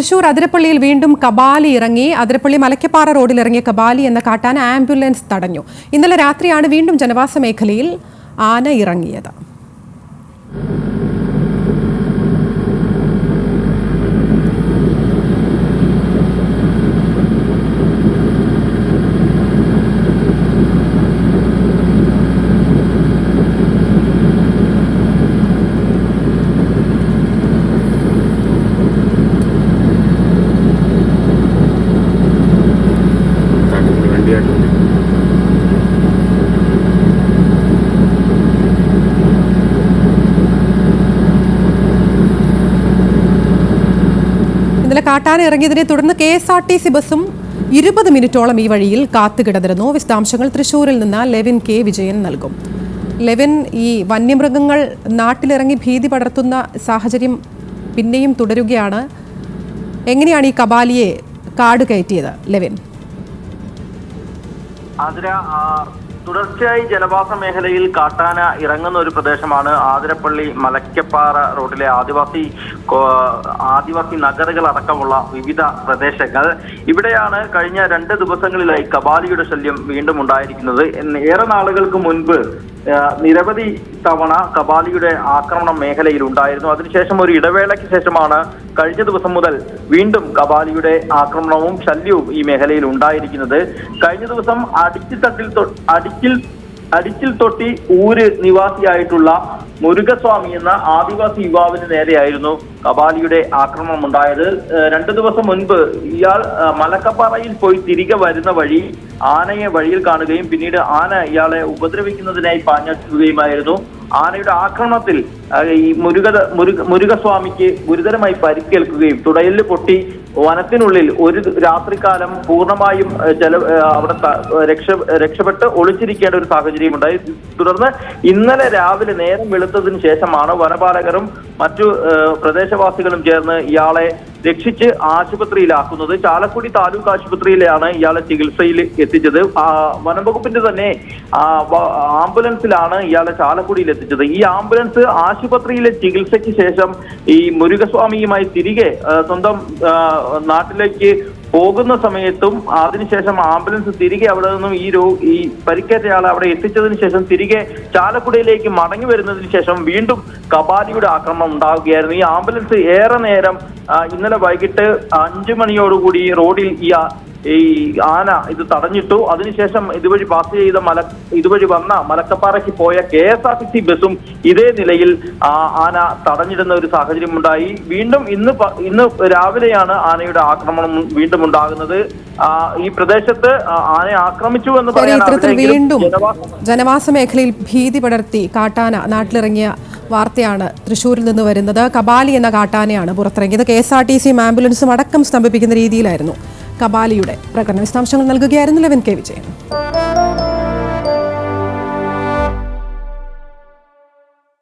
തൃശൂർ അതിരപ്പള്ളിയിൽ വീണ്ടും കബാലി ഇറങ്ങി. അതിരപ്പള്ളി മലക്കപ്പാറ റോഡിൽ ഇറങ്ങിയ കബാലി എന്ന കാട്ടാന ആംബുലൻസ് തടഞ്ഞു. ഇന്നലെ രാത്രിയാണ് വീണ്ടും ജനവാസ മേഖലയിൽ ആന ഇറങ്ങിയത്. ഇന്നലെ കാട്ടാന ഇറങ്ങിയതിനെ തുടർന്ന് KSRTC ബസ്സും 20 മിനിറ്റോളം ഈ വഴിയിൽ കാത്തുകിടന്നിരുന്നു. വിശദാംശങ്ങൾ തൃശൂരിൽ നിന്ന് ലെവിൻ കെ വിജയൻ നൽകും. ലെവിൻ, ഈ വന്യമൃഗങ്ങൾ നാട്ടിലിറങ്ങി ഭീതി പടർത്തുന്ന സാഹചര്യം പിന്നെയും തുടരുകയാണ്. എങ്ങനെയാണ് ഈ കബാലിയെ കാട് കയറ്റിയത് ലെവിൻ? തുടർച്ചയായി ജനവാസ മേഖലയിൽ കാട്ടാന ഇറങ്ങുന്ന ഒരു പ്രദേശമാണ് ആതിരപ്പള്ളി മലക്കപ്പാറ റോഡിലെ ആദിവാസി നഗറുകൾ അടക്കമുള്ള വിവിധ പ്രദേശങ്ങൾ. ഇവിടെയാണ് കഴിഞ്ഞ 2 ദിവസങ്ങളിലായി കബാലിയുടെ ശല്യം വീണ്ടും ഉണ്ടായിരിക്കുന്നത്. ഏറെ നാളുകൾക്ക് മുൻപ് നിരവധി തവണ കബാലിയുടെ ആക്രമണം മേഖലയിൽ ഉണ്ടായിരുന്നു. അതിനുശേഷം ഒരു ഇടവേളയ്ക്ക് ശേഷമാണ് കഴിഞ്ഞ ദിവസം മുതൽ വീണ്ടും കബാലിയുടെ ആക്രമണവും ശല്യവും ഈ മേഖലയിൽ ഉണ്ടായിരിക്കുന്നത്. കഴിഞ്ഞ ദിവസം അടിച്ചിൽ തൊട്ടി ഊര് നിവാസിയായിട്ടുള്ള മുരുകസ്വാമി എന്ന ആദിവാസി യുവാവിന് നേരെയായിരുന്നു കബാലിയുടെ ആക്രമണം ഉണ്ടായത്. 2 ദിവസം മുൻപ് ഇയാൾ മലക്കപ്പാറയിൽ പോയി തിരികെ വരുന്ന വഴി ആനയെ വഴിയിൽ കാണുകയും പിന്നീട് ആന ഇയാളെ ഉപദ്രവിക്കുന്നതിനായി പാഞ്ഞെത്തുകയുമായിരുന്നു. ആനയുടെ ആക്രമണത്തിൽ ഈ മുരുകസ്വാമിക്ക് ഗുരുതരമായി പരിക്കേൽക്കുകയും തുടയിൽ പൊട്ടി വനത്തിനുള്ളിൽ ഒരു രാത്രികാലം പൂർണ്ണമായും അവിടെ രക്ഷപ്പെട്ട് ഒളിച്ചിരിക്കേണ്ട ഒരു സാഹചര്യം ഉണ്ടായി. തുടർന്ന് ഇന്നലെ രാവിലെ നേരം വെളുത്തതിന് ശേഷമാണ് വനപാലകരും മറ്റു പ്രദേശവാസികളും ചേർന്ന് ഇയാളെ രക്ഷിച്ച് ആശുപത്രിയിലാക്കുന്നത്. ചാലക്കുടി താലൂക്ക് ആശുപത്രിയിലാണ് ഇയാളെ ചികിത്സയിൽ എത്തിച്ചത്. വനംവകുപ്പിന്റെ തന്നെ ആംബുലൻസിലാണ് ഇയാളെ ചാലക്കുടിയിൽ എത്തിച്ചത്. ഈ ആംബുലൻസ് ആശുപത്രിയിലെ ചികിത്സയ്ക്ക് ശേഷം ഈ മുരുകസ്വാമിയുമായി തിരികെ സ്വന്തം നാട്ടിലേക്ക് പോകുന്ന സമയത്തും അതിനുശേഷം ആംബുലൻസ് തിരികെ അവിടെ നിന്നും ഈ പരിക്കേറ്റയാളെ അവിടെ എത്തിച്ചതിന് ശേഷം തിരികെ ചാലക്കുടിയിലേക്ക് മടങ്ങി വരുന്നതിന് ശേഷം വീണ്ടും കബാലിയുടെ ആക്രമണം ഉണ്ടാവുകയായിരുന്നു. ഈ ആംബുലൻസ് ഏറെ നേരം ഇന്നലെ വൈകിട്ട് 5 മണിയോടുകൂടി റോഡിൽ ഈ ആന ഇത് തടഞ്ഞിട്ടു. അതിനുശേഷം ഇതുവഴി വന്ന മലക്കപ്പാറയ്ക്ക് പോയ KSRTC ബസ്സും ഇതേ നിലയിൽ ആന തടഞ്ഞിടുന്ന ഒരു സാഹചര്യം ഉണ്ടായി. വീണ്ടും ഇന്ന് രാവിലെയാണ് ആനയുടെ ആക്രമണം വീണ്ടും ഉണ്ടാകുന്നത്. ഈ പ്രദേശത്ത് ആനയെ ആക്രമിച്ചു എന്ന് പറയാൻ വീണ്ടും ജനവാസ മേഖലയിൽ ഭീതി പടർത്തി കാട്ടാന നാട്ടിലിറങ്ങിയ വാർത്തയാണ് തൃശ്ശൂരിൽ നിന്ന് വരുന്നത്. കബാലി എന്ന കാട്ടാനയാണ് പുറത്തിറങ്ങിയത്. KSRTCയും ആംബുലൻസും അടക്കം സ്തംഭിപ്പിക്കുന്ന രീതിയിലായിരുന്നു കബാലിയുടെ പ്രകടന. വിശദാംശങ്ങൾ നൽകുകയായിരുന്നു ലെവിൻ കെ വിജയൻ.